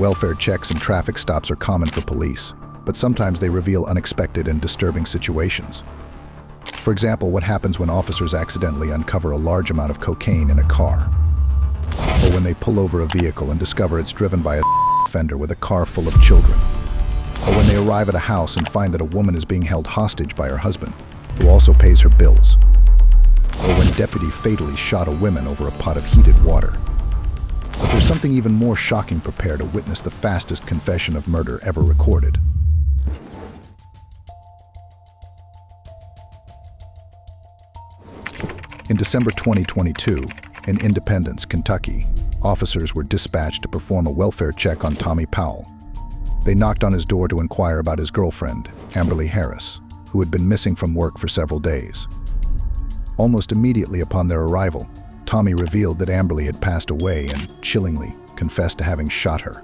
Welfare checks and traffic stops are common for police, but sometimes they reveal unexpected and disturbing situations. For example, what happens when officers accidentally uncover a large amount of cocaine in a car? Or when they pull over a vehicle and discover it's driven by a offender with a car full of children? Or when they arrive at a house and find that a woman is being held hostage by her husband, who also pays her bills? Or when deputy fatally shot a woman over a pot of heated water? But there's something even more shocking. Prepare to witness the fastest confession of murder ever recorded. In December 2022, in Independence, Kentucky, officers were dispatched to perform a welfare check on Tommy Powell. They knocked on his door to inquire about his girlfriend, Amberly Harris, who had been missing from work for several days. Almost immediately upon their arrival, Tommy revealed that Amberly had passed away and, chillingly, confessed to having shot her.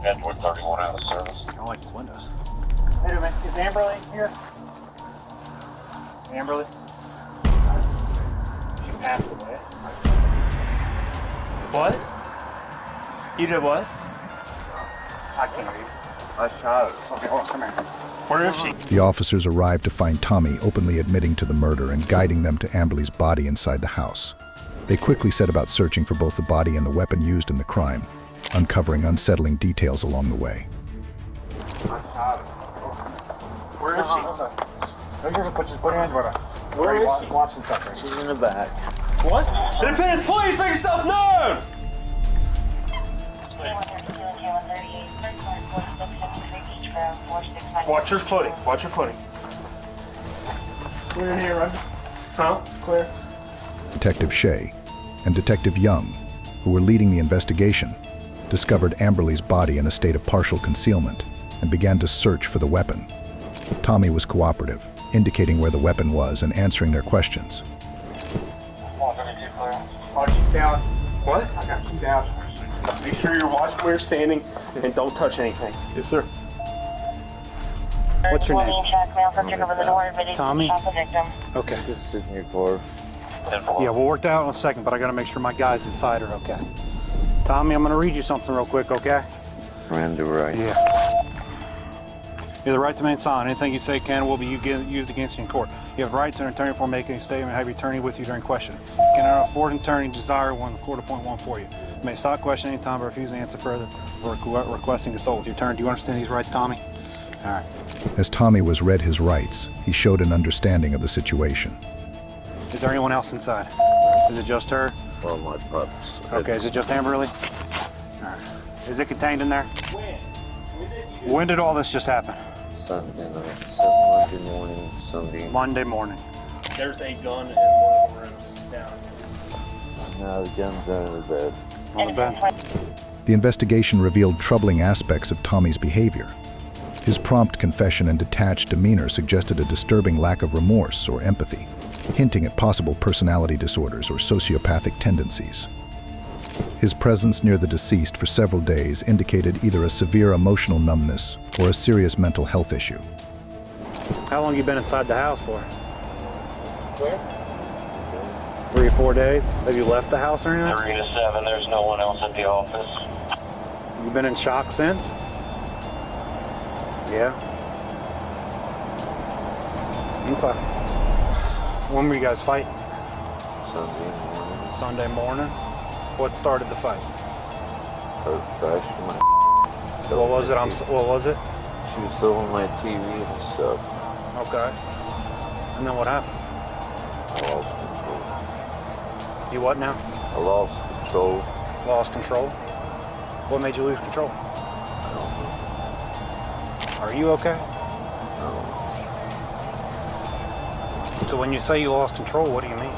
Edward 31 out of service. I don't like his windows. Wait a minute, is Amberly here? Amberly? She passed away. What? You did what? I can't read. I shot her. Okay, hold on, come here. Where is she? The officers arrived to find Tommy openly admitting to the murder and guiding them to Amberly's body inside the house. They quickly set about searching for both the body and the weapon used in the crime, uncovering unsettling details along the way. Where is she? Just put your hands where Where is she? Watching something. She's in the back. What? Independence, please make yourself known! Watch your footing. Watch your footing. Clear here, right? Huh? Clear. Detective Shea and Detective Young, who were leading the investigation, discovered Amberly's body in a state of partial concealment and began to search for the weapon. Tommy was cooperative, indicating where the weapon was and answering their questions. Oh, she's down. What? I got she's down. Make sure you're watching where you're standing and don't touch anything. Yes, sir. What's your name? Tommy? Okay. Just sit in your car. Yeah, we'll work that out in a second, but I gotta make sure my guys inside are okay. Tommy, I'm gonna read you something real quick, okay? Miranda right. Yeah. You have the right to remain silent. Anything you say can or will be used against you in court. You have the right to an attorney before making a statement and have your attorney with you during question. You cannot afford an attorney desire one, the court appoint one for you. You may stop question any time but refuse to answer further or requesting consult with your attorney. Do you understand these rights, Tommy? All right. As Tommy was read his rights, he showed an understanding of the situation. Is there anyone else inside? Is it just her? Well, my pups. Okay, is it just Amberly? All right. Is it contained in there? When did all this just happen? Sunday night, Monday morning, Sunday. Monday morning. There's a gun in one of the rooms down. Now the gun's under the bed. On the bed? The investigation revealed troubling aspects of Tommy's behavior. His prompt confession and detached demeanor suggested a disturbing lack of remorse or empathy, hinting at possible personality disorders or sociopathic tendencies. His presence near the deceased for several days indicated either a severe emotional numbness or a serious mental health issue. How long you been inside the house for? Where? 3 or 4 days? Have you left the house or anything? 3 to 7, there's no one else at the office. You been in shock since? Yeah. Okay. When were you guys fighting? Sunday morning. Sunday morning? What started the fight? Her trash in my What was it? What was it? She was selling my TV and stuff. Okay. And then what happened? I lost control. You what now? I lost control. Lost control? What made you lose control? I don't know. Are you okay? No. So when you say you lost control, what do you mean?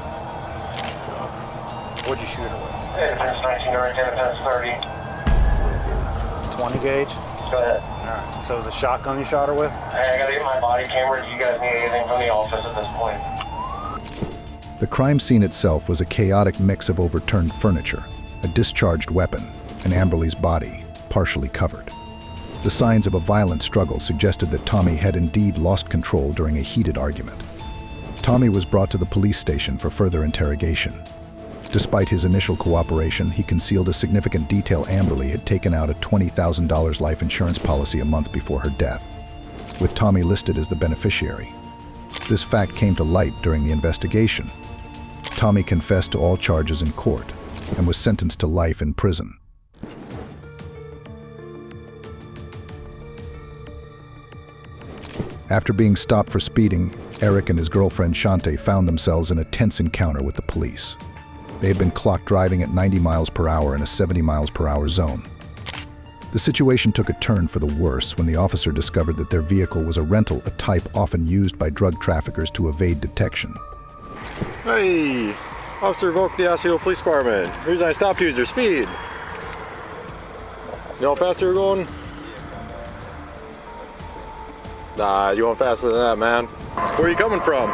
What'd you shoot her with? Independence 19 right there, Independence 30. 20 gauge? Go ahead. Alright. So it was a shotgun you shot her with? Hey, I gotta get my body camera. Do you guys need anything from the office at this point? The crime scene itself was a chaotic mix of overturned furniture, a discharged weapon, and Amberly's body, partially covered. The signs of a violent struggle suggested that Tommy had indeed lost control during a heated argument. Tommy was brought to the police station for further interrogation. Despite his initial cooperation, he concealed a significant detail. Amberly had taken out a $20,000 life insurance policy a month before her death, with Tommy listed as the beneficiary. This fact came to light during the investigation. Tommy confessed to all charges in court and was sentenced to life in prison. After being stopped for speeding, Eric and his girlfriend Shante found themselves in a tense encounter with the police. They had been clocked driving at 90 miles per hour in a 70 miles per hour zone. The situation took a turn for the worse when the officer discovered that their vehicle was a rental, a type often used by drug traffickers to evade detection. Hey! Officer revoked the Osceola Police Department. The reason I stopped you is your speed. You know how fast you were going? Nah, you went faster than that, man. Where are you coming from?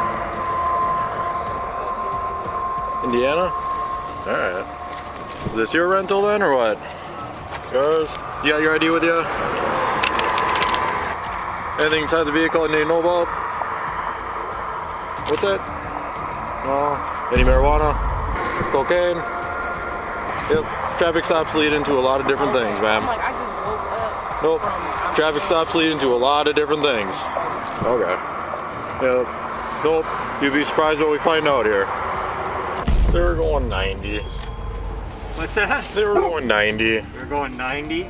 Indiana? Alright. Is this your rental then, or what? Yours? You got your ID with you? Anything inside the vehicle I need to know about? What's that? No. Any marijuana? Cocaine? Yep. Traffic stops lead into a lot of different things, man. I just woke up. Nope. Traffic stops lead into a lot of different things. Okay. Yep. Nope. You'd be surprised what we find out here. They were going 90. What's that? They were going 90. We're going 90?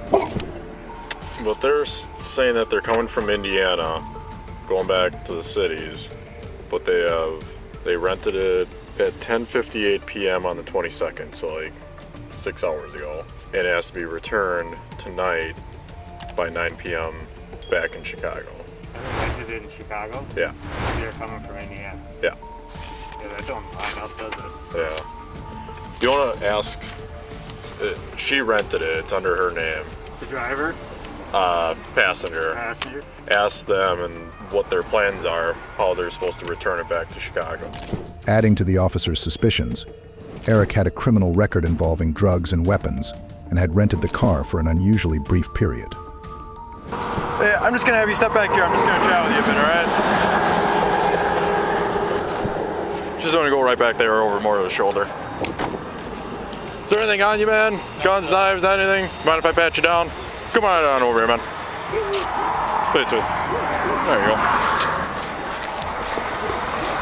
But they're saying that they're coming from Indiana, going back to the cities. But they rented it at 10:58 p.m. on the 22nd, so like 6 hours ago. And it has to be returned tonight by 9 p.m. back in Chicago. I rented it in Chicago? Yeah. They're coming from Indiana. Yeah. Yeah, that don't line up, does it? Yeah. You want to ask, she rented it, it's under her name. The driver? Passenger. Passenger? Ask them and what their plans are, how they're supposed to return it back to Chicago. Adding to the officer's suspicions, Eric had a criminal record involving drugs and weapons and had rented the car for an unusually brief period. Hey, I'm just gonna have you step back here. I'm just gonna chat with you a bit, alright? Just gonna go right back there over more of the shoulder. Is there anything on you, man? Guns, knives, anything? Mind if I pat you down? Come on over here, man. Space with. There you go.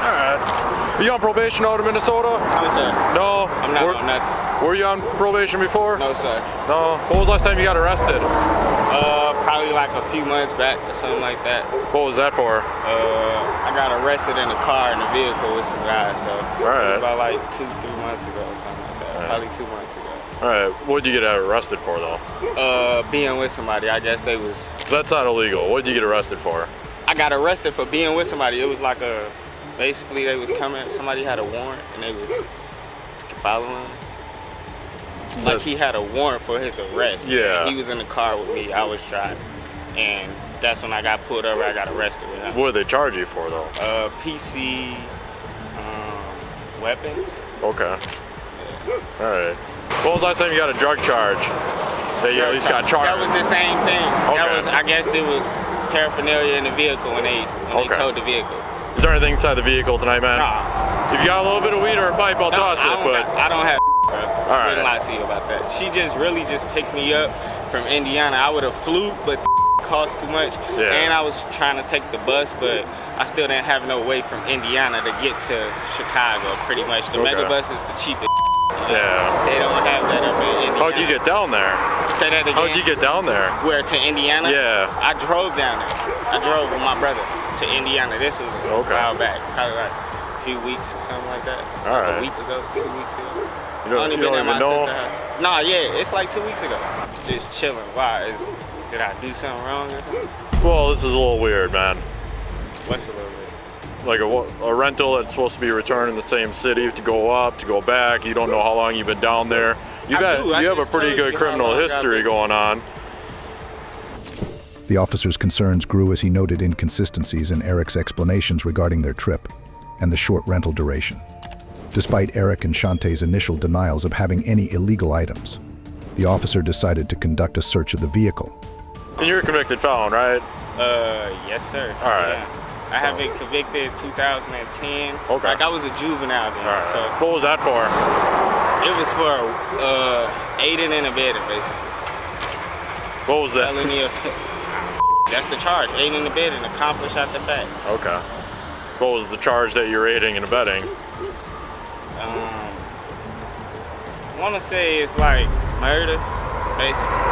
Alright. Are you on probation out of Minnesota? No, sir. No? I'm not on that. Were you on probation before? No, sir. No? When was the last time you got arrested? Probably like a few months back or something like that. What was that for? I got arrested in a car in a vehicle with some guys, so it was about like 2-3 months ago or something like that. Probably 2 months ago. Alright, what did you get arrested for though? Being with somebody, I guess they was... That's not illegal. What did you get arrested for? I got arrested for being with somebody. It was like a... Basically, they was coming, somebody had a warrant and they was following him. Like he had a warrant for his arrest. Yeah. He was in the car with me, I was driving. And that's when I got pulled over, I got arrested with him. What did they charge you for though? PC, weapons. Okay. Yeah. Alright. When was the last time you got a drug charge? That you at least got charged? That was the same thing. Okay. That was, I guess it was paraphernalia in the vehicle when they towed the vehicle. Is there anything inside the vehicle tonight, man? Nah. If you got a little bit of weed or a pipe, I'll toss it, but... I don't have bro. All right. I wouldn't lie to you about that. She just really just picked me up from Indiana. I would have flew, but cost too much. Yeah. And I was trying to take the bus, but I still didn't have no way from Indiana to get to Chicago, pretty much. The mega bus is the cheapest. Yeah. They don't have that up in Indiana. How'd you get down there? Say that again. How'd you get down there? Where, to Indiana? Yeah. I drove down there. I drove with my brother to Indiana. This was a while back, probably like a few weeks or something like that. All right. A week ago, 2 weeks ago. You don't been at my even know? sister's house. Nah, yeah, it's like 2 weeks ago. Just chilling. Why? Did I do something wrong or something? Well, this is a little weird, man. What's a little bit? Like a rental that's supposed to be returned in the same city to go up, to go back. You don't know how long you've been down there. You have a pretty good criminal history going on. The officer's concerns grew as he noted inconsistencies in Eric's explanations regarding their trip and the short rental duration. Despite Eric and Shante's initial denials of having any illegal items, the officer decided to conduct a search of the vehicle. And you're a convicted felon, right? Yes, sir. All right. Yeah. I have been convicted in 2010. Okay. Like I was a juvenile then. All right. So What was that for? it was for aiding and abetting, basically. What was that? Felony that's the charge. Aiding and abetting, accomplish out the back. Okay. What was the charge that you're aiding and abetting? I want to say it's like murder, basically.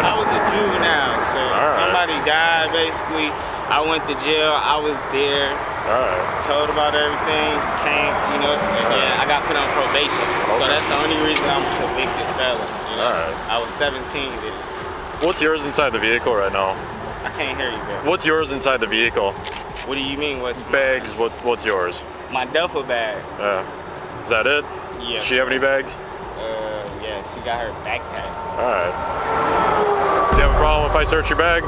I was a juvenile, so right. somebody died, basically. I went to jail. I was there. All right. Told about everything, came, you know, and then I got put on probation. So Okay. that's the only reason I'm a convicted felon. You know? Alright. I was 17 then. What's yours inside the vehicle right now? I can't hear you, bro. What's yours inside the vehicle? What do you mean? What's Bags. What's yours? my duffel bag? Yeah. Is that it? Yeah. Does she have any bags? Yeah, she got her backpack. All right. Do you have a problem if I search your bag?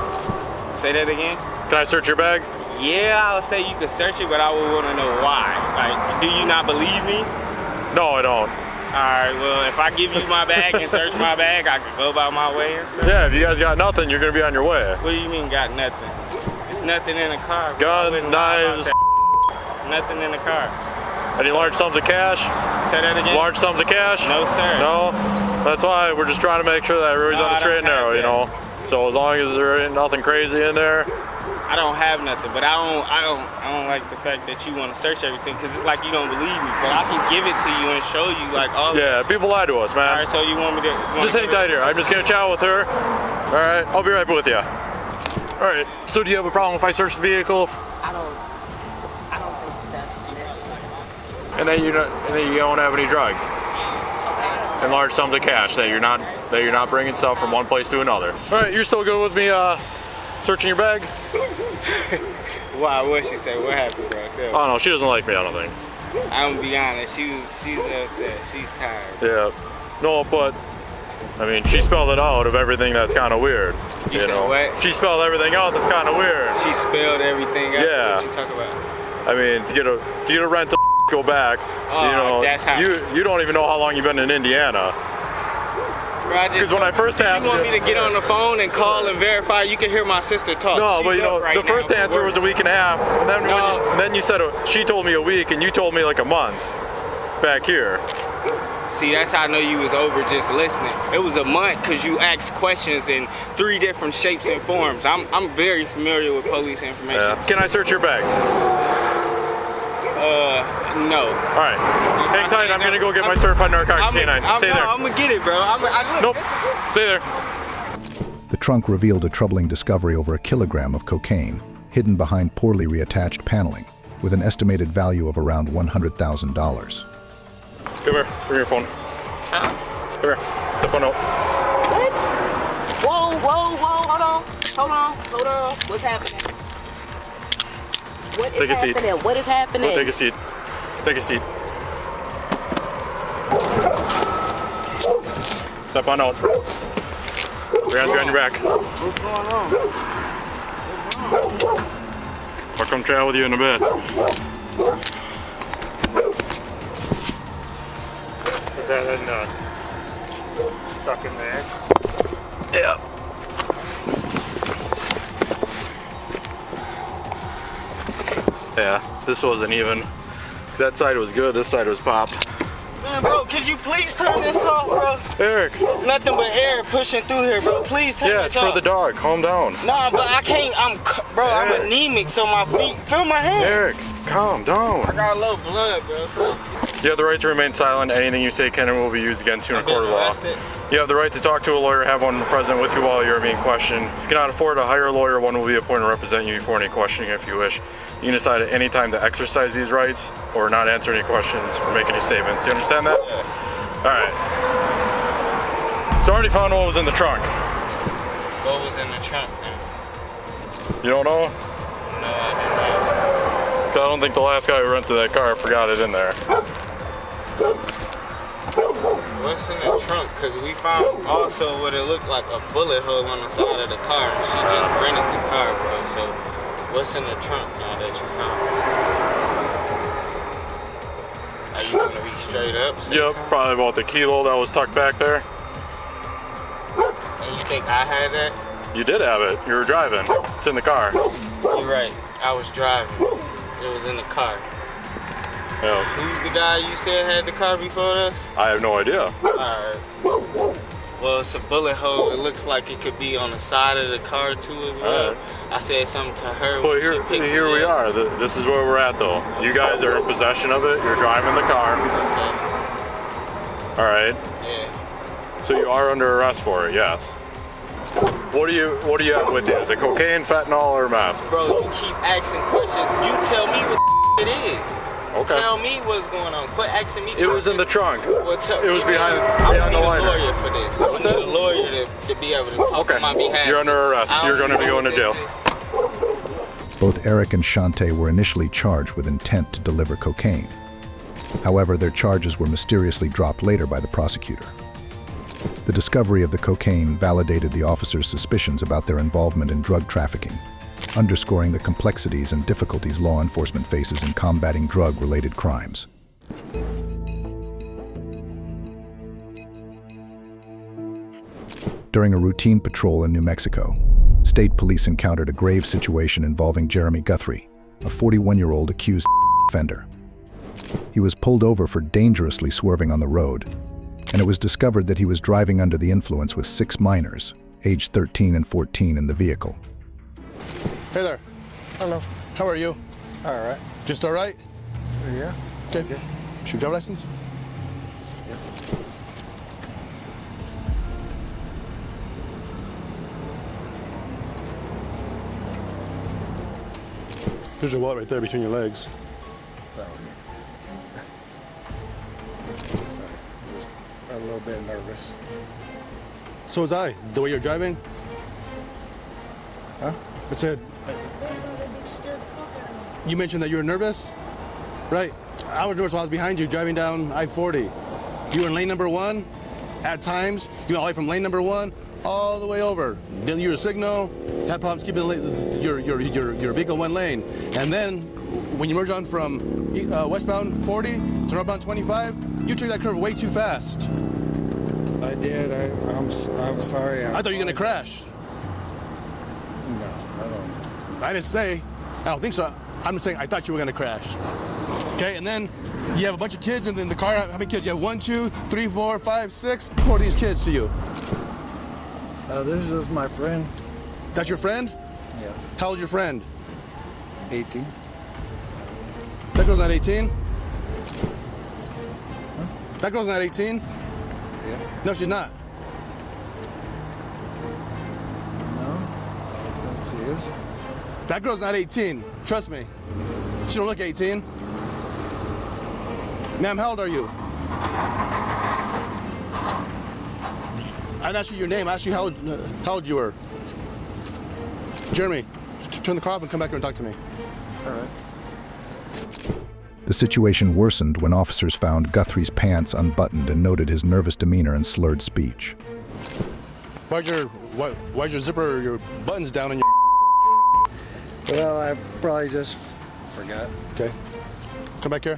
Say that again? Can I search your bag? Yeah, I would say you could search it, but I would want to know why. Like, do you not believe me? No, I don't. Alright, well, if I give you my bag and search my bag, I could go about my way and stuff. Yeah, if you guys got nothing, you're gonna be on your way. What do you mean got nothing? It's nothing in the car. bro. I Guns, wouldn't lie about knives. that. Nothing in the car. Any large sums of cash? Say that again? Large sums of cash? No, sir. No? That's why we're just trying to make sure that everybody's No, on the I straight and don't have narrow, you know? So as long as there ain't nothing crazy in there. I don't have nothing, but I don't like the fact that you want to search everything because it's like you don't believe me. But I can give it to you and show you like all. Yeah, people lie to us, man. All right, so you want me to? Just hang tight here. I'm just gonna chat with her. All right, I'll be right with you. All right. So do you have a problem if I search the vehicle? I don't think that's necessary. And then you don't have any drugs and large sums of cash that you're not bringing stuff from one place to another. All right, you're still good with me searching your bag? Why? What she say? What happened, bro? Tell me. Oh no, she doesn't like me. I don't think. I'm gonna be honest. She's upset. She's tired. Yeah. No, but I mean, she spelled it out of everything that's kind of weird. You said what? She spelled everything out that's kind of weird. She spelled everything out. Yeah. What you talk about? I mean, to get a rental, go back. Oh, you know, that's how. you don't even know how long you've been in Indiana. Because when I first asked, you want me to get on the phone and call and verify? You can hear my sister talk. no, She's but you know, up right the first now. answer was a week and a half, and then then you said she told me a week, and you told me like a month back here. See, that's how I know you was over just listening. It was a month because you asked questions in 3 different shapes and forms. I'm very familiar with police information. Yeah. Can I search your bag? No. All right. Hang tight. I'm gonna go get my certified narcotics canine. Stay there. I'm gonna get it, bro. Nope. Stay there. The trunk revealed a troubling discovery over a kilogram of cocaine, hidden behind poorly reattached paneling, with an estimated value of around $100,000. Come here. Bring your phone. Huh? Come here. Step on out. What? Whoa, hold on. What's happening? What is Take a seat. happening? What is happening? Go take a seat. Take a seat. Step on out. Your hands behind your back. What's going on? I'll come chat with you in a bit. Is that in stuck in there? Yeah. Yeah, this wasn't even. 'Cause that side was good, this side was popped. Man, bro, could you please turn this off, bro? Eric. It's nothing but air pushing through here, bro. Please turn Yeah, this it's off. for the dog. Calm down. Nah, but I can't. I'm Eric. anemic, so my feet. Feel my hands. Eric, calm down. I got a low blood, bro. So You have the right to remain silent. Anything you say can and will be used against you in a court of law. arrested. You have the right to talk to a lawyer, have one present with you while you're being questioned. If you cannot afford to hire a lawyer, one will be appointed to represent you before any questioning if you wish. You can decide at any time to exercise these rights or not answer any questions or make any statements. You understand that? Yeah. All right. So I already found what was in the trunk. What was in the trunk, man? You don't know? No, I didn't know. 'Cause I don't think the last guy who rented that car forgot it in there. What's in the trunk? Because we found also what it looked like a bullet hole on the side of the car. And she just rented the car, bro. So what's in the trunk now that you found? Are you gonna be straight up? Say Yep, something? probably about the kilo that was tucked back there. And you think I had that? You did have it. You were driving. It's in the car. You're right. I was driving. It was in the car. Yeah. Who's the guy you said had the car before us? I have no idea. Alright. Well, it's a bullet hole. It looks like it could be on the side of the car too as well. Alright. I said something to her. Well, when she here picked we me up. are. This is where we're at, though. You guys are in possession of it. You're driving the car. Okay. All right. Yeah. So you are under arrest for it, yes. What do you have with you? Is it cocaine, fentanyl, or meth? Bro, you keep asking questions. You tell me what it is. Okay. Tell me what's going on. Quit asking me It questions. was in the trunk. Well, It was behind I'm the gonna liner. need a lawyer for this. I'm What's gonna need that? a lawyer to be able to talk Okay. on my behalf. You're under arrest. I don't You're going to be know going to what jail. this is. Both Eric and Shante were initially charged with intent to deliver cocaine. However, their charges were mysteriously dropped later by the prosecutor. The discovery of the cocaine validated the officers' suspicions about their involvement in drug trafficking, underscoring the complexities and difficulties law enforcement faces in combating drug-related crimes. During a routine patrol in New Mexico, state police encountered a grave situation involving Jeremy Guthrie, a 41-year-old accused offender. He was pulled over for dangerously swerving on the road, and it was discovered that he was driving under the influence with 6 minors, aged 13 and 14, in the vehicle. Hey there. Hello. How are you? All right. Just all right? Yeah. Okay. Should driver license? There's your wallet right there between your legs. Sorry. Just a little bit nervous. So was I. The way you're driving? Huh? I said, you mentioned that you were nervous? Right. I was nervous while I was behind you driving down I-40. You were in lane number 1. At times, you went all the way from lane number 1 all the way over. Then you were a signal, had problems keeping your vehicle in one lane. And then, when you merged on from westbound 40 to northbound 25, you took that curve way too fast. I did. I'm sorry. I thought you were gonna crash. No, I don't. I didn't say. I don't think so. I'm just saying I thought you were gonna crash. Okay, and then you have a bunch of kids in the car. How many kids? You have 1, 2, 3, 4, 5, 6. Who are these kids to you? This is my friend. That's your friend? Yeah. How old's your friend? 18. That girl's not 18? That girl's not 18? Yeah. No, she's not. No. She is. That girl's not 18. Trust me. She don't look 18. Ma'am, how old are you? I didn't ask you your name. I asked you how old you were. Jeremy, turn the car off and come back here and talk to me. All right. The situation worsened when officers found Guthrie's pants unbuttoned and noted his nervous demeanor and slurred speech. Why's your zipper, your buttons down on your... Well, I probably just forgot. Okay. Come back here.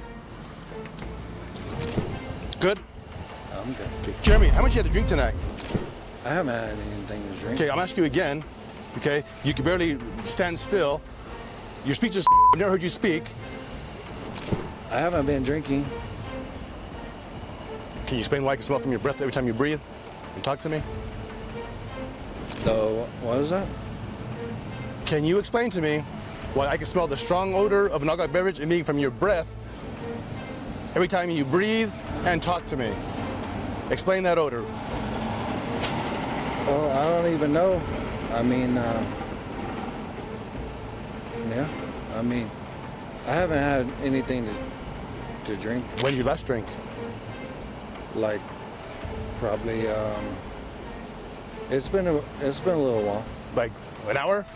Good? I'm good. Okay. Jeremy, how much you had to drink tonight? I haven't had anything to drink. Okay, I'm asking you again. Okay, you can barely stand still. Your speech is I've never heard you speak. I haven't been drinking. Can you explain why I can smell from your breath every time you breathe and talk to me? So, what is that? Can you explain to me why I can smell the strong odor of an alcoholic beverage emitting from your breath every time you breathe and talk to me? Explain that odor. Well, I don't even know. I mean, yeah. I mean, I haven't had anything to drink. When did you last drink? Like, probably. It's been a little while. Like an hour?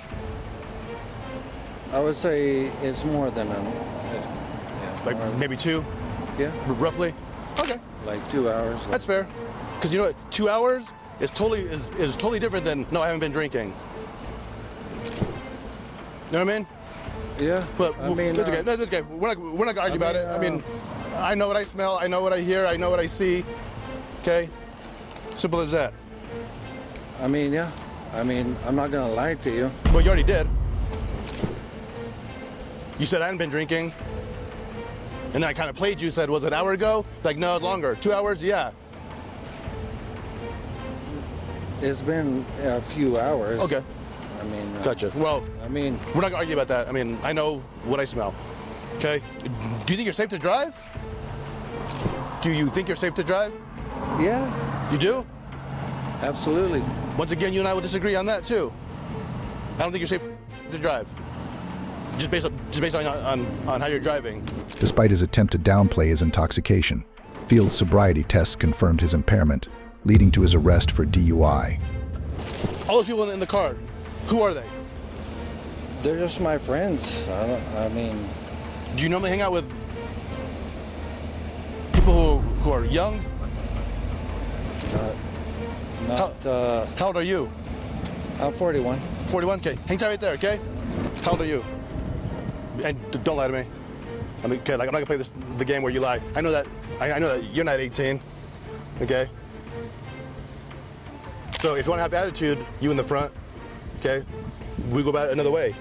I would say it's more than yeah, Like maybe 2? Yeah. Roughly? Okay. Like 2 hours. That's fair. Because you know what? 2 hours is totally different than no, I haven't been drinking. You know what I mean? Yeah. But I mean, that's okay. That's okay. We're not gonna argue about it. I mean, I know what I smell. I know what I hear. I know what I see. Okay. Simple as that. I mean, yeah. I mean, I'm not gonna lie to you. Well, you already did. You said I hadn't been drinking. And then I kind of played you, said, was it an hour ago? Like, no, longer. 2 hours? Yeah. It's been a few hours. Okay. I mean, Gotcha. Well, I mean, we're not gonna argue about that. I mean, I know what I smell. Okay? Do you think you're safe to drive? Do you think you're safe to drive? yeah, You do? absolutely. Once again, you and I will disagree on that too. I don't think you're safe to drive. Just based on how you're driving. Despite his attempt to downplay his intoxication, field sobriety tests confirmed his impairment, leading to his arrest for DUI. All those people in the car, who are they? They're just my friends. I mean, Do you normally hang out with people who are young? not. How old are you? I'm 41. 41? Okay, hang tight right there, okay? How old are you? And don't lie to me. I mean, okay, like I'm not gonna play the game where you lie. I know that. I know that you're not 18. Okay. So if you want to have attitude, you in the front. Okay. We go about it another way.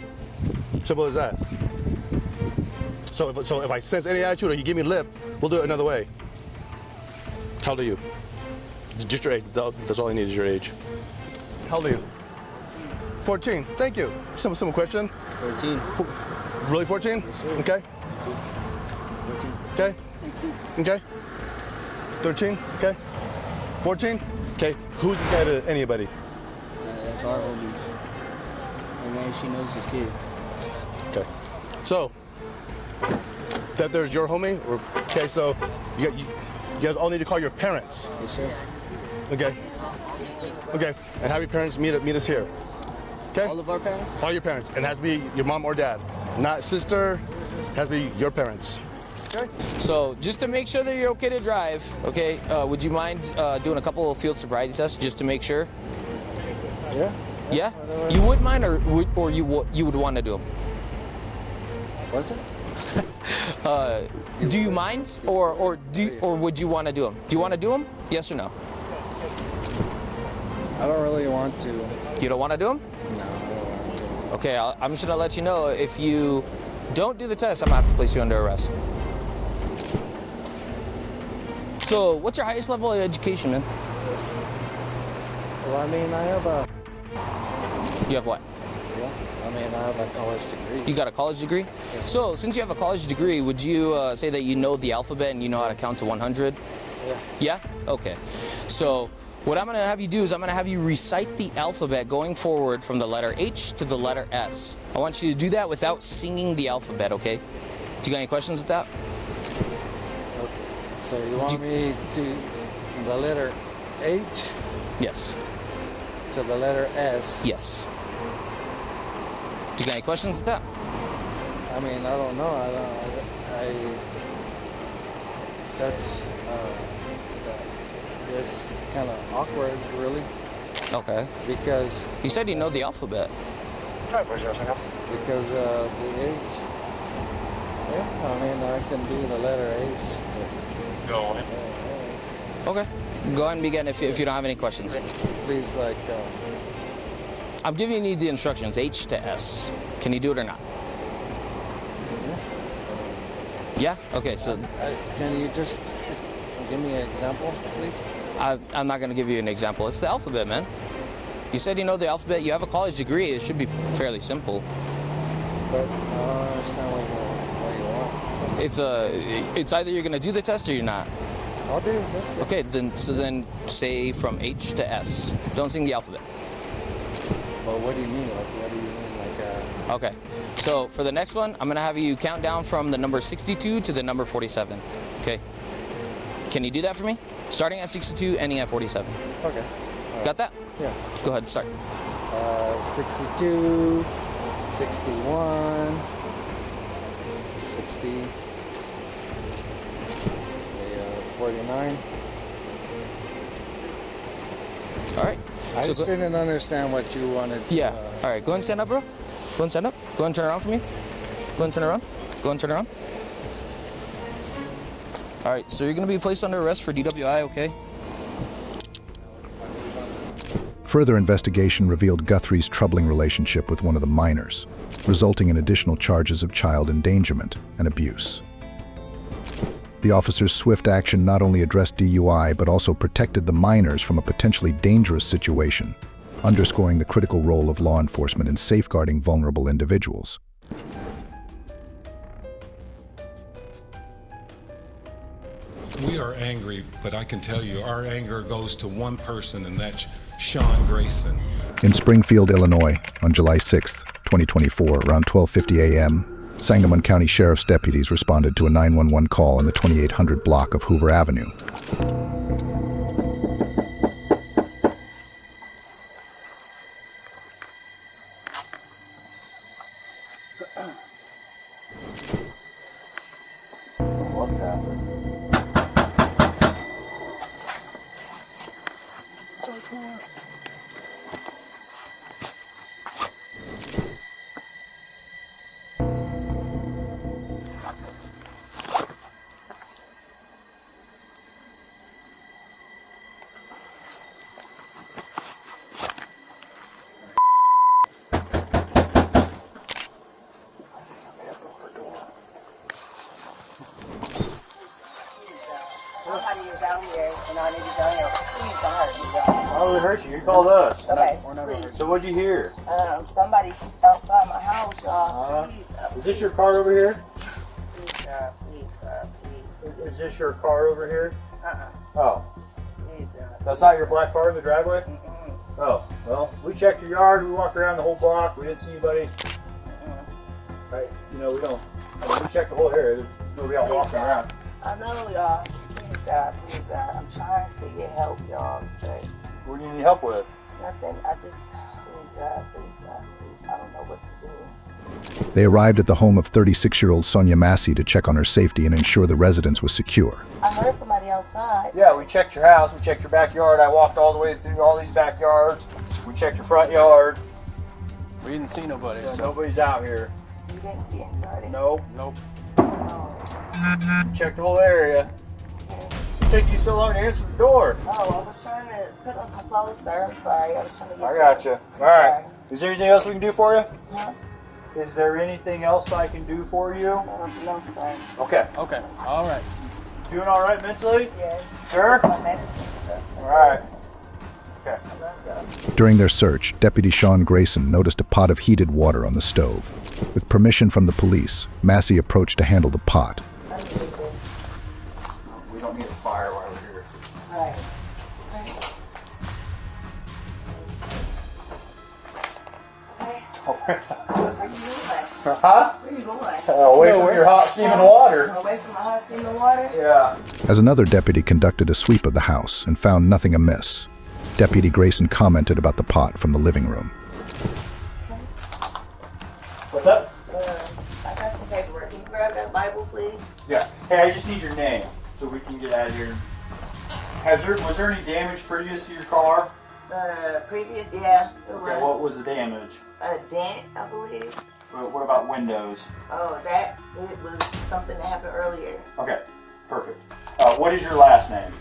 Simple as that. So if I sense any attitude or you give me lip, we'll do it another way. How old are you? Just your age. That's all I need is your age. How old are you? 14. Thank you. Simple question. 14. Really 14? Yes, sir. Okay. 14. Okay. 13. Okay. 13. Okay. 14. Okay. Who's this guy to anybody? That's our homies. And then she knows his kid. Okay. So that there's your homie. Okay. So you guys all need to call your parents. Yes, sir. Okay. Okay. And have your parents meet us here. Okay. All of our parents? All your parents. And it has to be your mom or dad. Not sister. It has to be your parents. Okay. So just to make sure that you're okay to drive, okay, would you mind doing a couple of field sobriety tests just to make sure? Yeah. Yeah? You would mind or you would want to do them? What's it? Do you mind or would you want to do them? Do you want to do them? Yes or no? I don't really want to. You don't want to do them? No, I don't want to. Okay, I'm just gonna let you know if you don't do the test, I'm gonna have to place you under arrest. So, what's your highest level of education, man? Well, I mean, I have a. You have what? Yeah. I mean, I have a college degree. You got a college degree? Yes. So, since you have a college degree, would you say that you know the alphabet and you know how to count to 100? Yeah. Yeah? Okay. So, what I'm going to have you do is I'm going to have you recite the alphabet going forward from the letter H to the letter S. I want you to do that without singing the alphabet, okay? Do you got any questions with that? Okay. So you want me to the letter H Yes. to the letter S? Yes. Do you got any questions with that? I mean, I don't know. That's kind of awkward, really, Okay. because You said you know the alphabet. the H. Yeah, I mean, I can do the letter H. Okay. Go ahead and begin if you don't have any questions. Please, like, I'm giving you the instructions, H to S. Can you do it or not? Yeah? Okay, so can you just give me an example, please? I'm not going to give you an example. It's the alphabet, man. You said you know the alphabet. You have a college degree. It should be fairly simple. But I don't understand what you want. It's either you're going to do the test or you're not. I'll do this. Okay, then say from H to S. Don't sing the alphabet. But what do you mean? Like, what do you mean? Like, Okay. So for the next one, I'm going to have you count down from the number 62 to the number 47. Okay? Can you do that for me? Starting at 62, ending at 47. okay. Got that? Yeah. Go ahead, start. 62, 61, 60, 49. All right. I So just didn't understand what you wanted to... Yeah. All right. Go and stand up, bro. Go and stand up. Go and turn around for me. Go and turn around. Go and turn around. All right. So you're going to be placed under arrest for DWI, okay? Further investigation revealed Guthrie's troubling relationship with one of the minors, resulting in additional charges of child endangerment and abuse. The officer's swift action not only addressed DUI but also protected the minors from a potentially dangerous situation, underscoring the critical role of law enforcement in safeguarding vulnerable individuals. We are angry, but I can tell you our anger goes to one person, and that's Sean Grayson. In Springfield, Illinois, on July 6, 2024, around 12:50 a.m., Sangamon County Sheriff's deputies responded to a 911 call on the 2800 block of Hoover Avenue. What happened? Search warrant. Somebody is out here, and I need to go here. Please don't hurt me, Why would it hurt you? You called us. Okay, please. So what'd you hear? Somebody keeps outside my house, y'all. Please, Is this your car over here? please, God, please, God, please. Is this your car over here? Uh-uh. Oh, Please, God. that's not your black car in the driveway? Oh, well, we checked your yard. We walked around the whole block. We didn't see anybody. Right? You know, we don't. I mean, we checked the whole area. There's nobody out walking around. I know, y'all. Please, God, please, God. I'm trying to get help, y'all. But What do you need help with? nothing. I just, please, God, please, God, please. I don't know what to do. They arrived at the home of 36-year-old Sonya Massey to check on her safety and ensure the residence was secure. I heard somebody outside. Yeah, we checked your house. We checked your backyard. I walked all the way through all these backyards. We checked your front yard. We didn't see nobody. Yeah, nobody's out here. You didn't see anybody? Nope. Nope. Checked the whole area. It took you so long to answer the door. Oh, I was trying to put on some clothes, sir. I'm sorry. I was trying to get I got you. All right. Is there anything else we can do for you? Huh? Is there anything else I can do for you? No, sir. Okay. Okay. All right. Doing all right mentally? Yes. Sure? My medicine stuff. All right. Okay. I love y'all. During their search, Deputy Sean Grayson noticed a pot of heated water on the stove. With permission from the police, Massey approached to handle the pot. Let me do this. We don't need a fire while we're here. All right. Where you going? Huh? Where you going? Away from your hot steaming water. Away from my hot steaming water? Yeah. As another deputy conducted a sweep of the house and found nothing amiss, Deputy Grayson commented about the pot from the living room. What's up? I got some paperwork. Can you grab that Bible, please? Yeah. Hey, I just need your name so we can get out of here. Was there any damage previous to your car? Previous, yeah, it was. Okay, what was the damage? A dent, I believe. What about windows? Oh, that? It was something that happened earlier. Okay, perfect. What is your last name?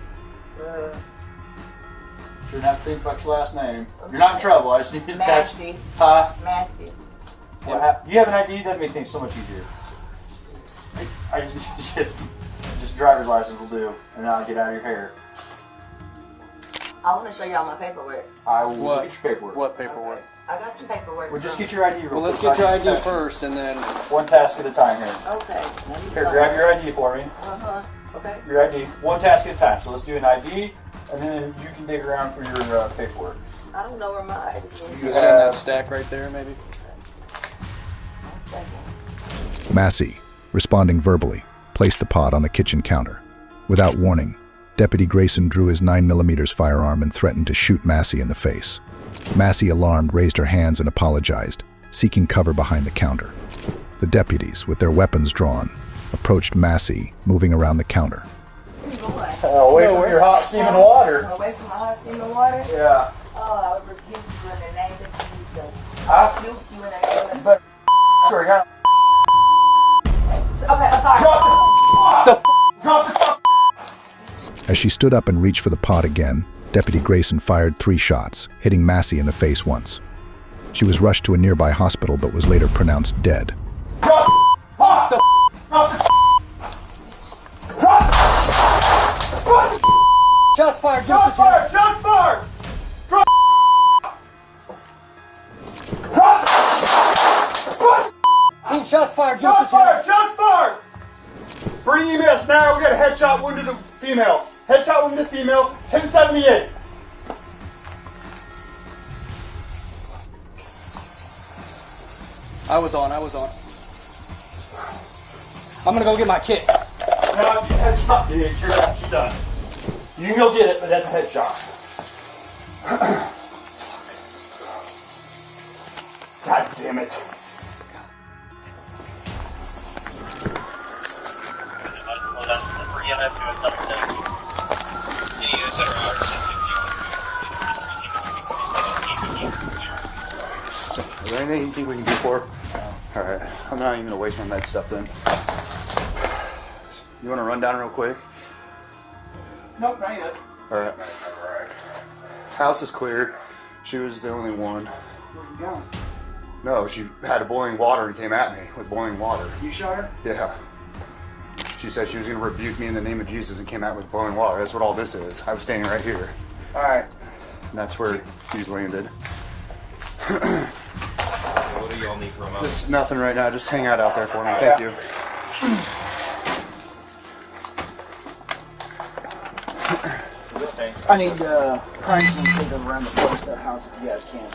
Shouldn't have to think about your last name. You're not in trouble. I just need to attach. Massey. Huh? Massey. You have an ID? That'd make things so much easier. I just need just driver's license will do, and then I'll get out of your hair. I want to show y'all my paperwork. I will get your paperwork. What paperwork? I got some paperwork. Well, just get your ID real quick. Well, let's get your ID first, and then one task at a time here. Okay. Here, grab your ID for me. Okay. Your ID. One task at a time. So let's do an ID, and then you can dig around for your paperwork. I don't know where my ID is. is it in that stack right there, maybe? 1 second. Massey, responding verbally, placed the pot on the kitchen counter. Without warning, Deputy Grayson drew his 9mm firearm and threatened to shoot Massey in the face. Massey, alarmed, raised her hands and apologized, seeking cover behind the counter. The deputies, with their weapons drawn, approached Massey, moving around the counter. Where you going? Away from your hot steaming water. Away from my hot steaming water? Yeah. Oh, I would rebuke you in the name of Jesus. Huh? Rebuke you in the name of But sorry, huh? Okay, I'm sorry. Drop the As she stood up and reached for the pot again, Deputy Grayson fired 3 shots, hitting Massey in the face once. She was rushed to a nearby hospital but was later pronounced dead. Shots fired! Shots fired! Shots fired! Shots fired! Shots fired! Shots fired! Bring EMS now. We got a headshot wound to the female. Headshot wound to the female. 1078. I was on. I'm gonna go get my kit. No, headshot, dude. She's done. You can go get it, but that's a headshot. God damn it. Is there anything you think we can do for her? Alright, I'm not even gonna waste my med stuff then. You wanna run down real quick? Nope, not yet. Alright. House is clear. She was the only one. Where's the gun? No, she had boiling water and came at me with boiling water. You shot her? Yeah. She said she was going to rebuke me in the name of Jesus and came out with boiling water. That's what all this is. I was standing right here. Alright. And that's where he's landed. What do y'all need from us? Just nothing right now. Just hang out there for me. Thank you. I need crime scene taken around the place, the house, if you guys can.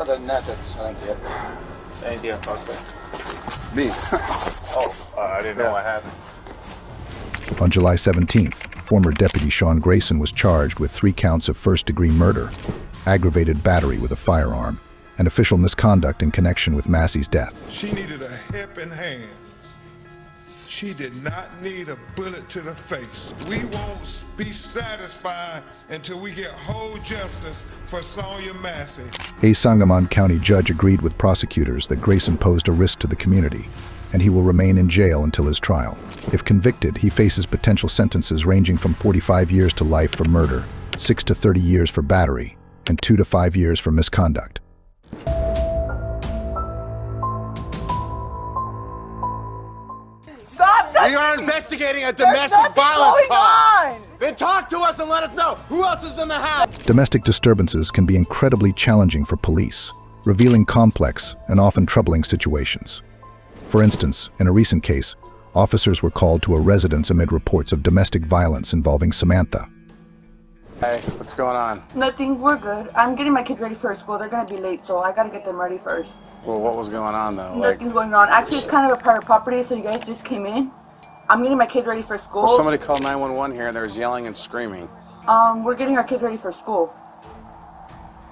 Other than that, that's I think it. Anything else suspect? Me. I didn't know what happened. On July 17th, former Deputy Sean Grayson was charged with 3 counts of first-degree murder, aggravated battery with a firearm, and official misconduct in connection with Massey's death. She needed a helping hand. She did not need a bullet to the face. We won't be satisfied until we get whole justice for Sonya Massey. A Sangamon County judge agreed with prosecutors that Grayson posed a risk to the community, and he will remain in jail until his trial. If convicted, he faces potential sentences ranging from 45 years to life for murder, 6 to 30 years for battery, and 2 to 5 years for misconduct. Stop touching We are me. investigating a There's domestic nothing violence going call. on. Then talk to us and let us know who else is in the house. Domestic disturbances can be incredibly challenging for police, revealing complex and often troubling situations. For instance, in a recent case, officers were called to a residence amid reports of domestic violence involving Samantha. Hey, what's going on? Nothing, we're good. I'm getting my kids ready for school. They're gonna be late, so I gotta get them ready first. Well, what was going on though? Nothing's going on. Actually, it's kind of a private property, so you guys just came in. I'm getting my kids ready for school. Well, somebody called 911 here and there was yelling and screaming. We're getting our kids ready for school.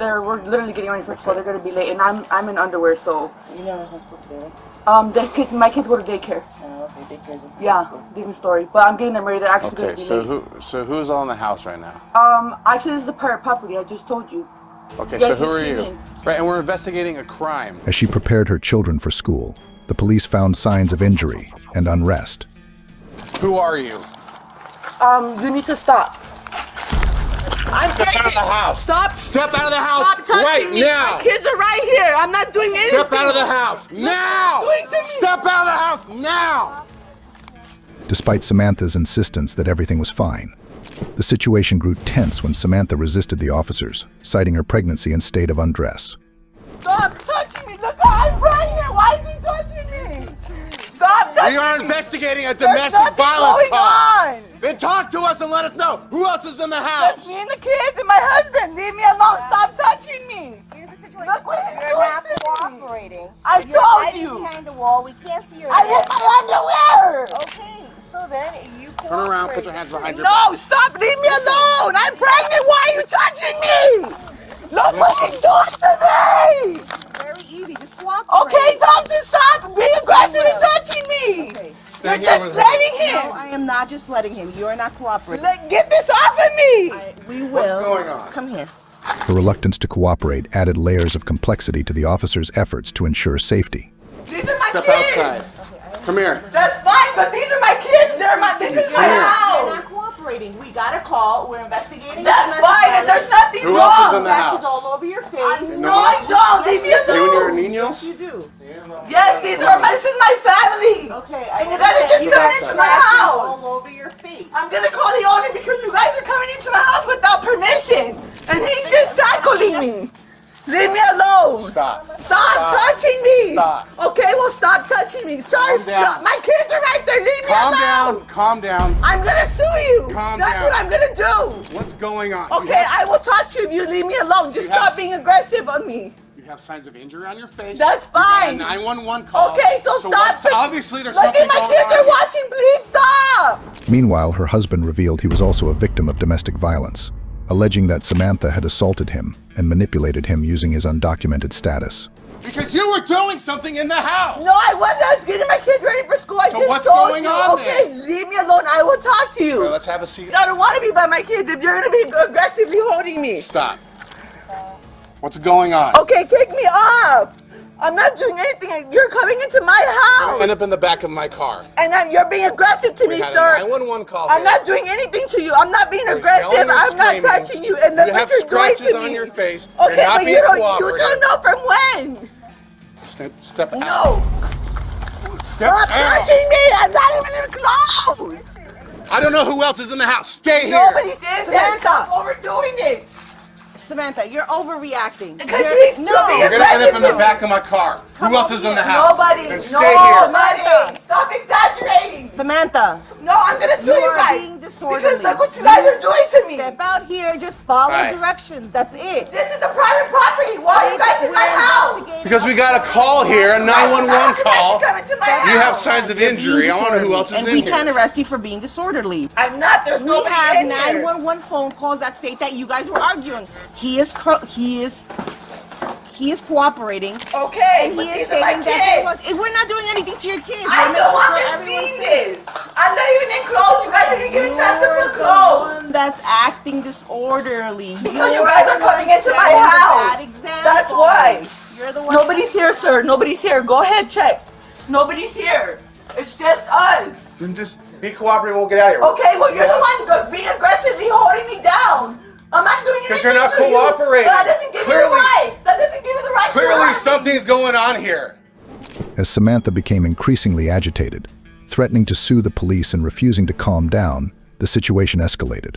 We're literally getting ready for school. They're gonna be late, and I'm in underwear, so. You know what I'm supposed to do? My kids go to daycare. Oh, okay, daycare's a Yeah, different story. But I'm getting them ready. They're actually Okay, gonna be late. so who's all in the house right now? Actually, this is a private property. I just told you. Okay, You guys so who just are came you? in. Right, and we're investigating a crime. As she prepared her children for school, the police found signs of injury and unrest. Who are you? You need to stop. I'm Step out of the house. Stop. Step out of the house Stop touching right me. now. My kids are right here. I'm not doing anything. Step out of the house now. What are you doing to me? Step out of the house now. Despite Samantha's insistence that everything was fine, the situation grew tense when Samantha resisted the officers, citing her pregnancy and state of undress. Stop touching me. Look, I'm pregnant. Why is he touching me? Stop touching me. We are investigating a There's domestic nothing violence going call. on. Then talk to us and let us know who else is in the house. Just me and the kids and my husband. Leave me alone. Stop touching me. Here's the situation. Look what he's You're not doing to me. cooperating. I You're told hiding you. behind the wall. We can't see your I head. want my underwear. Okay, so then you cooperate. Turn around, put your hands behind your No, stop. Leave me alone. I'm pregnant. Why are you touching me? Look what he's doing to me. Very easy. Just cooperate. Okay, Thompson, stop being aggressive and touching me. Okay. You're just letting him. No, I am not just letting him. You are not cooperating. Get this off of me. We will. What's going on? Come here. Her reluctance to cooperate added layers of complexity to the officers' efforts to ensure safety. These are my Step kids. outside. Come here. That's fine, but these are my kids. This is my You're house. not cooperating. cooperating. We got a call. We're investigating. That's fine, and there's nothing Who wrong. else is in the Scratches house? all over your face. No, I don't. Leave me You and your alone. niños? Yes, you do. Yes, this is my family. Okay, And you guys are just coming into my house. all over your face. I'm gonna call the owner because you guys are coming into my house without permission. And he's just tackling me. Leave me alone. Stop. Stop touching me. Stop. Okay, well stop touching me. Sorry, Calm down. stop. My kids are right there. Leave me Calm alone. down. Calm down. I'm gonna sue you. Calm That's down. what I'm gonna do. What's going on? Okay, I will talk to you if you leave me alone. Just You have- stop being aggressive on me. You have signs of injury on your face. That's You got a fine. 911 call. Okay, so stop. what's- obviously there's Look something at my going kids on are here. watching. Please stop. Meanwhile, her husband revealed he was also a victim of domestic violence, alleging that Samantha had assaulted him and manipulated him using his undocumented status. Because you were doing something in the house. No, I wasn't. I was getting my kids ready for school. I So just what's told going you. on Okay, then? leave me alone. I will talk to you. Okay, let's have a seat. I don't want to be by my kids if you're going to be aggressively holding me. Stop. What's going on? Okay, take me off. I'm not doing anything. You're coming into my house. End up in the back of my car. And then you're being aggressive to me, We had a sir. 911 call I'm here. not doing anything to you. I'm not being You're aggressive. yelling and I'm not screaming. touching you. And look You what have you're doing scratches to on me. your face. Okay, You're not but being you don't cooperative. know from when. Step out. No. Step Stop out. touching me. I'm not even in clothes. I don't know who else is in the house. Stay here. Nobody's in there. Stop overdoing it. Samantha, you're overreacting. Because he's no. being You're gonna end up in the aggressive. back of my car. Come Who else over is in the here. house? Nobody. Then stay here. Nobody. Stop exaggerating. Samantha. No, I'm gonna sue you are guys. being disorderly. Because look what you guys are doing to me. Step out here, just follow Right. directions. That's it. This is a private property. Why are you guys in my house? Because we got a call here, a 911 call. Come into my You have house. signs of You're being injury. I want to know who disorderly, else is and in we here. can't arrest you for being disorderly. I'm not. There's We nobody have in here. 911 phone calls that state that you guys were arguing. He is cooperating. Okay, And but he is these are my stating that kids. we're not doing anything to your kids. I'm We're the making one sure that's everyone's seeing safe. this. I'm not even in clothes. You guys didn't give me a chance to You're put the clothes. one that's acting disorderly. Because you guys are coming into my house. That's why. You're the one. Nobody's here, sir. Nobody's here. Go ahead, check. Nobody's here. It's just us. Then just be cooperative. We'll get out of here. Okay, well, you're the one being aggressively holding me down. I'm not doing anything Because you're not to you. cooperating. That doesn't give you the Clearly- right. That doesn't give you the right to Clearly harass me. something's going on here. As Samantha became increasingly agitated, threatening to sue the police and refusing to calm down, the situation escalated.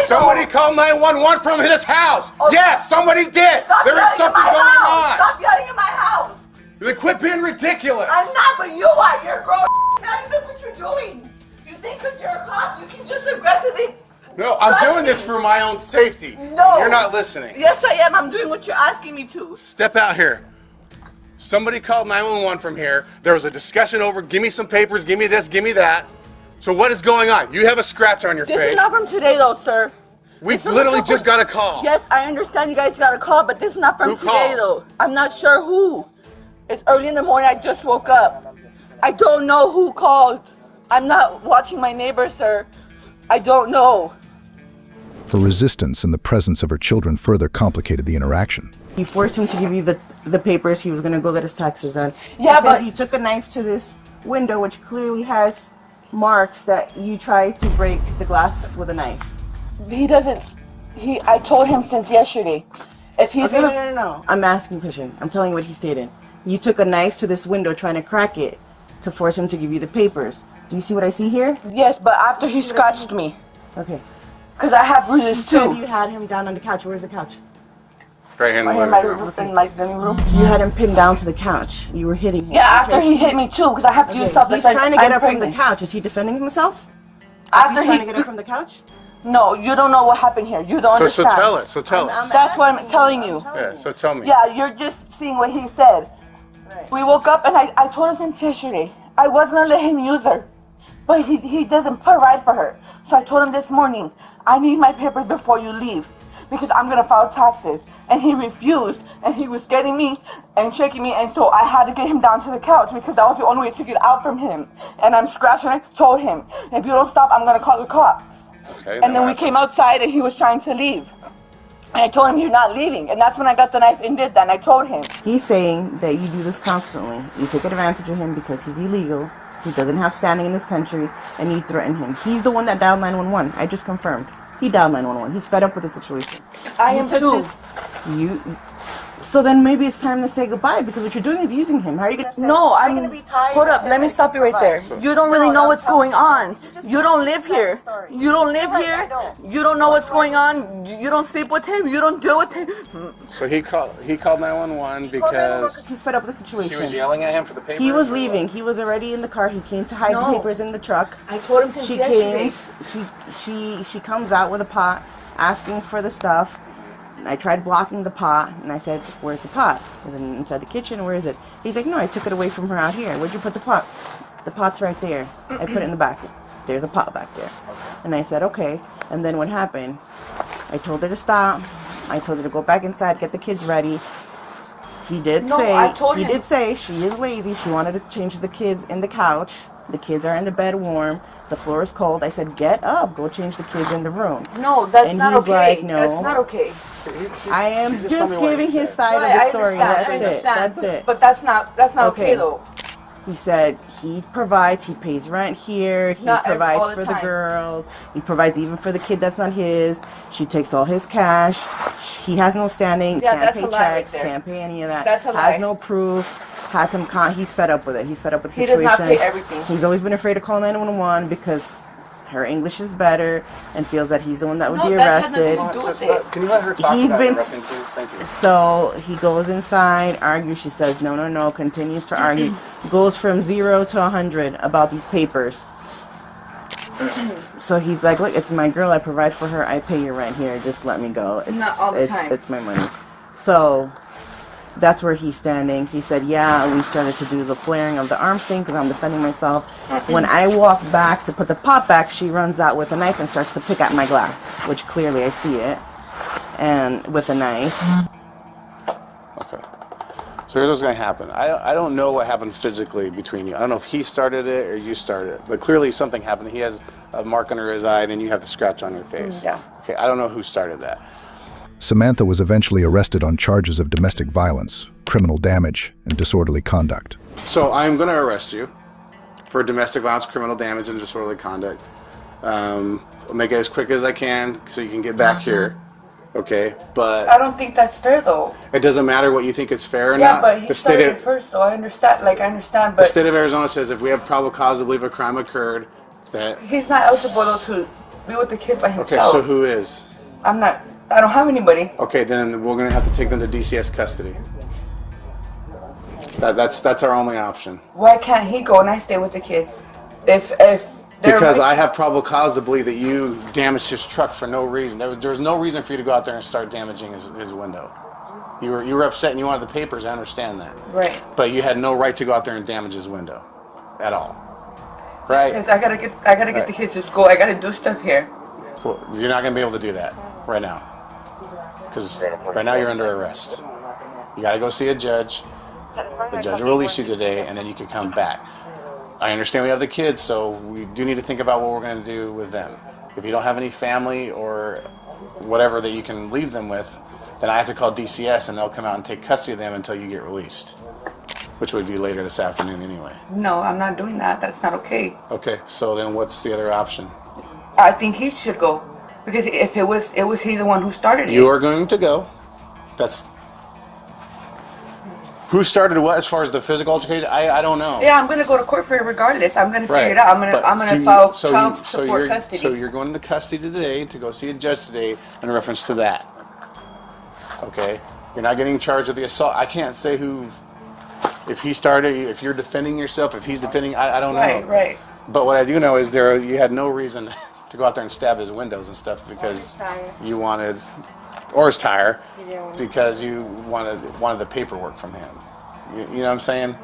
Somebody called 911 from his house. Yes, somebody did. Stop There is yelling in something my going house. on. Stop yelling in my house. Then quit being ridiculous. I'm not, but you are. You're grown. Now you look what you're doing. You think because you're a cop, you can just aggressively... No, I'm touch doing this me. for my own safety. No. You're not listening. Yes, I am. I'm doing what you're asking me to. Step out here. Somebody called 911 from here. There was a discussion over, give me some papers, give me this, give me that. So what is going on? You have a scratch on your This face. is not from today, though, sir. We This is literally a couple- just got a call. Yes, I understand you guys got a call, but this is not from Who today, called? though. I'm not sure who. It's early in the morning. I just woke up. I don't know who called. I'm not watching my neighbor, sir. I don't know. Her resistance in the presence of her children further complicated the interaction. You forced him to give you the papers. He was going to go get his taxes done. Yeah, He says but- you took a knife to this window, which clearly has marks that you tried to break the glass with a knife. He doesn't. I told him since yesterday. If he's Okay, gonna. no. I'm asking a question. I'm telling you what he stated. You took a knife to this window trying to crack it to force him to give you the papers. Do you see what I see here? Yes, but after he scratched me. Okay. Because I have You bruises said too. you had him down on the couch. Where's the couch? Right here in the In living my room. in my living room. You had him pinned down to the couch. You were hitting him. Yeah, after Okay. he hit me too, because I have to use Okay, self-defense. he's trying to get I'm up from the pregnant. couch. Is he defending himself? After He's trying to get up from the couch? No, you don't know what happened here. You don't So understand. tell us. So tell us. That's what I'm telling you. Yeah, so tell me. Yeah, you're just seeing what he said. We woke up and I told him since yesterday I was gonna let him use her, but he doesn't put right for her. So I told him this morning, I need my papers before you leave because I'm gonna file taxes. And he refused, and he was getting me and shaking me, and so I had to get him down to the couch because that was the only way to get out from him. And I'm scratching it. Told him, if you don't stop, I'm gonna call the cops. Okay, And then we came outside and he was trying to leave. And I told him, you're not leaving. And that's when I got the knife and did that. And I told him. He's saying that you do this constantly. You take advantage of him because he's illegal. He doesn't have standing in this country, and you threaten him. He's the one that dialed 911. I just confirmed. He dialed 911. He's fed up with the situation. I am too. So then maybe it's time to say goodbye, because what you're doing is using him. How are you going to say? No, I'm going to be tired. Hold up, let me stop you right there. You don't really know what's going on. You don't live here. You don't live here. You don't know what's going on. You don't sleep with him. You don't deal with him. So he called 911 because he's fed up with the situation. she was yelling at him for the papers. He was leaving. He was already in the car. He came to hide the papers in the truck. I told him since yesterday. She comes out with a pot, asking for the stuff. I tried blocking the pot, and I said, "Where's the pot?" I said, "Inside the kitchen. Where is it?" He's like, "No, I took it away from her out here." "Where'd you put the pot?" "The pot's right there. I put it in the back. There's a pot back there." And I said, "Okay." And then what happened? I told her to stop. I told her to go back inside, get the kids ready. He did say she is lazy. She wanted to change the kids in the couch. The kids are in the bed warm. The floor is cold. I said, "Get up. Go change the kids in the room." No, that's and not he's okay. Like, no. That's not okay. I am just giving his side of the story. That's it. But that's not okay though. He said he provides. He pays rent here. He provides for the girls. He provides even for the kid that's not his. She takes all his cash. He has no standing. Can't pay checks. Can't pay any of that. That's a lie. Has no proof. Has some he's fed up with it. He's fed up with the He situation. does not pay everything. He's always been afraid to call 911 because her English is better and feels that he's the one that would be arrested. Can you let her talk He's about been interrupting, please? Thank you. So he goes inside, argues. She says no, continues to argue. Goes from 0 to 100 about these papers. So he's like, "Look, it's my girl. I provide for her. I pay your rent here. Just let me go. Not all the time. It's my money." So that's where he's standing. He said, "Yeah, we started to do the flaring of the arms thing because I'm defending myself." When I walk back to put the pot back, she runs out with a knife and starts to pick at my glass, which clearly I see it, and with a knife. Okay. So here's what's going to happen. I don't know what happened physically between you. I don't know if he started it or you started it, but clearly something happened. He has a mark under his eye, then you have the scratch on your face. Yeah. Okay, I don't know who started that. Samantha was eventually arrested on charges of domestic violence, criminal damage, and disorderly conduct. So I'm going to arrest you for domestic violence, criminal damage, and disorderly conduct. I'll make it as quick as I can so you can get back here. Okay, but I don't think that's fair though. it doesn't matter what you think is fair or Yeah, not. but he started it first though. I understand, The but state of Arizona says if we have probable cause to believe a crime occurred, that... he's not eligible though to be with the kids by himself. Okay, so who is? I'm not. I don't have anybody. Okay, then we're going to have to take them to DCS custody. That's our only option. Why can't he go and I stay with the kids? If they're Because I have probable cause to believe that you damaged his truck for no reason. There was no reason for you to go out there and start damaging his window. You were upset and you wanted the papers. I understand that. Right. But you had no right to go out there and damage his window, at all. Right? Because I gotta get the kids to school. I gotta do stuff here. Cool. You're not going to be able to do that right now. Because right now you're under arrest. You got to go see a judge. The judge will release you today, and then you can come back. I understand we have the kids, so we do need to think about what we're going to do with them. If you don't have any family or whatever that you can leave them with, then I have to call DCS, and they'll come out and take custody of them until you get released, which would be later this afternoon anyway. No, I'm not doing that. That's not okay. Okay, so then what's the other option? I think he should go. Because if it was he the one who started it. You are going to go. That's... Who started what as far as the physical altercation? I don't know. Yeah, I'm gonna go to court for it regardless. I'm gonna figure it out. I'm gonna file child support custody. So you're going to custody today to go see a judge today in reference to that. Okay? You're not getting charged with the assault. I can't say who, if he started, if you're defending yourself, if he's defending, I don't know. Right. But what I do know is you had no reason to go out there and stab his windows and stuff because you wanted, or his tire, because you wanted the paperwork from him. You know what I'm saying?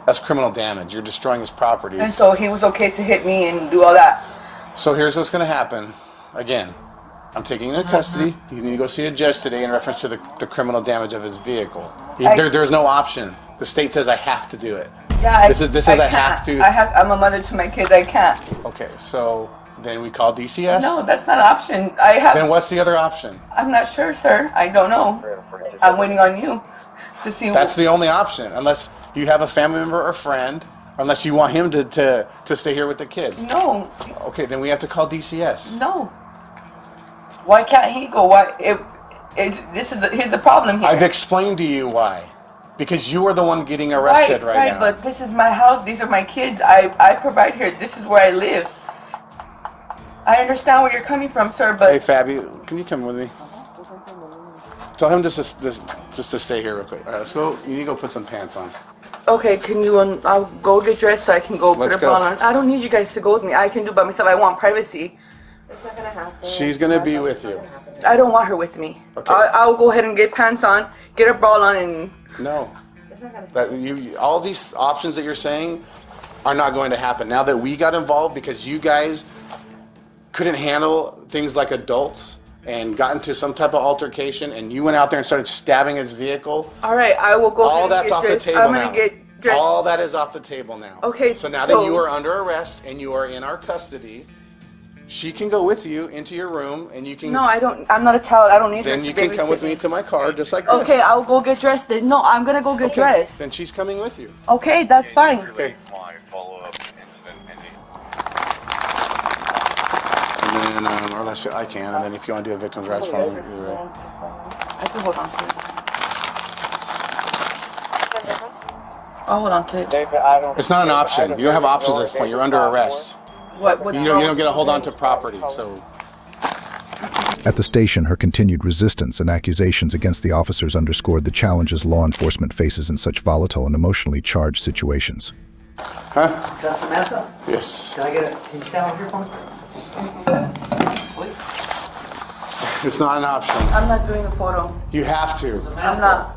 That's criminal damage. You're destroying his property. And so he was okay to hit me and do all that. So here's what's going to happen. Again, I'm taking you into custody. You need to go see a judge today in reference to the criminal damage of his vehicle. There's no option. The state says I have to do it. Yeah, this is I have to. I'm a mother to my kids. I can't. Okay, so then we call DCS? No, that's not an option. Then what's the other option? I'm not sure, sir. I don't know. I'm waiting on you to see. That's the only option, unless you have a family member or friend Unless you want him to stay here with the kids. No. Okay, then we have to call DCS. No. Why can't he go? Why? Here's a problem here. I've explained to you why. Because you are the one getting arrested right now. But this is my house. These are my kids. I provide here. This is where I live. I understand where you're coming from, sir, but... Hey, Fabi, can you come with me? Tell him just to stay here real quick. All right, let's go. You need to go put some pants on. Okay, can you... I'll go get dressed so I can go put a bra on. I don't need you guys to go with me. I can do it by myself. I want privacy. It's not gonna happen. She's gonna be with you. I don't want her with me. Okay. I'll go ahead and get pants on, get a bra on, and... No. All these options that you're saying are not going to happen. Now that we got involved because you guys couldn't handle things like adults and got into some type of altercation and you went out there and started stabbing his vehicle. All right, I will go all ahead and that's off dressed. the table I'm now. gonna get dressed. All that is off the table now. Okay, so now that you are under arrest and you are in our custody, she can go with you into your room and you can... No, I don't. I'm not a child. I don't need her Then to you can come with babysit me to my car just like this. Okay, I'll go get dressed then. No, I'm gonna go get dressed. Then she's coming with you. Okay, that's fine. Okay. And then, or unless I can, and then if you want to do a victim's rights form, either way. I can hold on to it. I'll hold on to it. It's not an option. You don't have options at this point. You're under arrest. What? You don't get to hold on to property, so... At the station, her continued resistance and accusations against the officers underscored the challenges law enforcement faces in such volatile and emotionally charged situations. Huh? Is that Samantha? Yes. Can you stand up here for me? It's not an option. I'm not doing a photo. You have to. I'm not.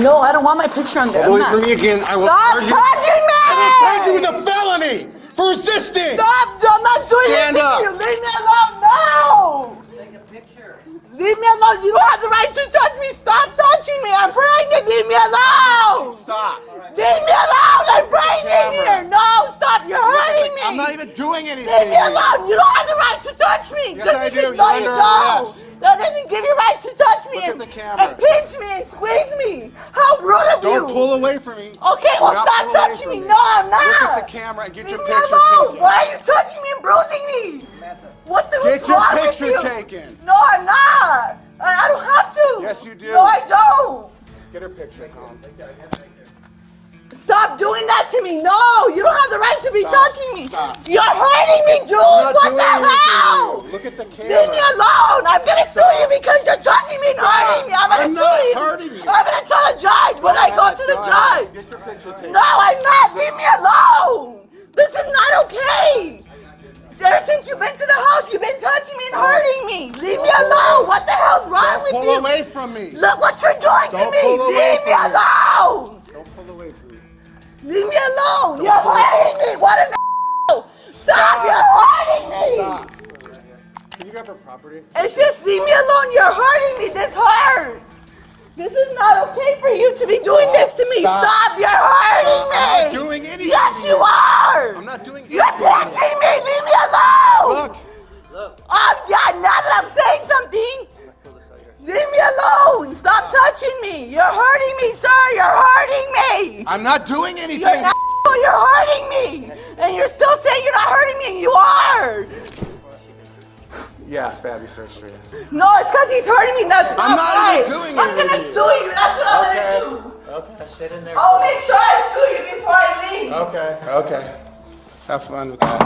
No, I don't want my picture on there. Believe me again, I will Stop charge you. touching me! I will charge you with a felony for resisting. Stop! I'm not doing Stand anything up. to you. Leave me alone. No! Leave me alone. You don't have the right to touch me. Stop touching me. I'm pregnant. Leave me alone. Stop. Leave me alone. I'm pregnant here. No, stop. You're hurting me. I'm not even doing anything. Leave me alone. You don't have the right to touch me. Yes, I do. No, You're you under don't. arrest. That doesn't give you right to touch me Look at the camera. and pinch me and squeeze me. How rude of you. Don't pull away from me. Okay, well, Do not stop pull away touching from me. No, I'm not. Look at the camera and get Leave your me picture alone. taken. Why are you touching me and bruising me? What the Get what's your wrong with picture you? taken. No, I'm not. I don't have to. Yes, you do. No, I don't. Get her picture, Tom. Stop doing that to me. No, you don't have the right to be touching me. Stop. You're hurting me, dude. I'm not What doing the anything to hell? you. Look at the camera. Leave me alone. I'm going to sue you because you're touching me and hurting me. I'm going to sue you. hurting you. I'm going to tell the judge when I go to the judge. Get your picture taken. No, I'm not. Leave me alone. This is not okay. Ever since you've been to the house, you've been touching me and hurting me. Leave me alone. What the hell's wrong with you? Pull away from me. Look what you're doing to me. Leave me alone. Don't pull away from me. Leave me alone. You're hurting me. What an Stop. You're hurting me. Stop. Can you grab her property? It's just leave me alone. You're hurting me. This hurts. This is not okay for you to be doing this to me. Stop. You're hurting me. I'm not doing anything. Yes, you are. I'm not doing anything. You're pinching me. Leave me alone. Look. Oh, God, now that I'm saying something, leave me alone. Stop touching me. You're hurting me, sir. You're hurting me. I'm not doing anything. You're not. You're hurting me. And you're still saying you're not hurting me, and you are. Yeah, Fabi searched for you. No, it's because he's hurting me. That's not I'm not right. even doing I'm going to anything. sue you. That's what I'm going to do. Okay. Sit in there. I'll make sure I sue you before I leave. Okay. Have fun with that.